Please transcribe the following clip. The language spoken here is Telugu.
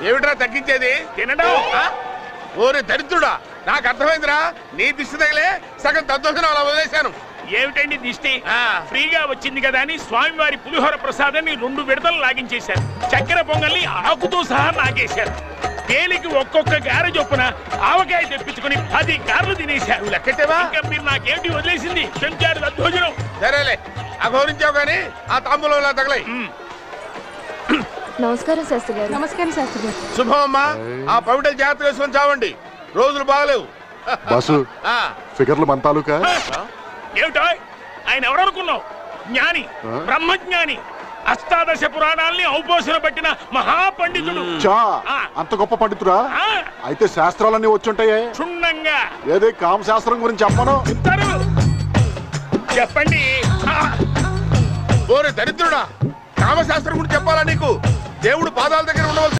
ఏమిట్రా తగ్గించేది? తినడం. ఓరే దరిద్రుడా, నాకు అర్థమైందిరా. నీ దిష్టి తగిలే సగం దద్దోజనం అలా వదిలేశాను. ఏమిటండి దిష్టి? ఫ్రీగా వచ్చింది కదా అని స్వామివారి పులిహోర ప్రసాదాన్ని 2 విడతలు లాగించేశారు. చక్కెర పొంగల్ని ఆకుతో సహా నాగేశారు. తేలికి ఒక్కొక్క గారె చొప్పున ఆవకాయ తెప్పించుకుని 10 గారెలు తినేశారు. లెక్కటేవా? ఇంకా మీరు నాకేమిటి వదిలేసింది? శంకారు దద్దోజనం. సరేలే, అఘోరించావు కానీ ఆ తాంబూలంలా తగలై. నమస్కారం శాస్త్రి గారు. నమస్కారం శాస్త్రి గారు. శుభం అమ్మా. ఆ పవిటలు జాగ్రత్త వేసుకొని చావండి, రోజులు బాగలేవు. బాసు ఫిగర్లు మన తాలూకా. ఏమిటో ఆయన ఎవరనుకున్నావు? జ్ఞాని, బ్రహ్మజ్ఞాని, అష్టాదశ పురాణాల్ని ఔపోసన పట్టిన మహాపండితుడు. అంత గొప్ప పండితుడా? అయితే శాస్త్రాలన్నీ వచ్చుంటాయే క్షుణ్ణంగా. ఏదే కామ శాస్త్రం గురించి చెప్పను. చెప్పండి. ఓరే దరిద్రుడా, కామశాస్త్రం గురించి చెప్పాలా నీకు? దేవుడు పాదాల దగ్గర ఉండవలసి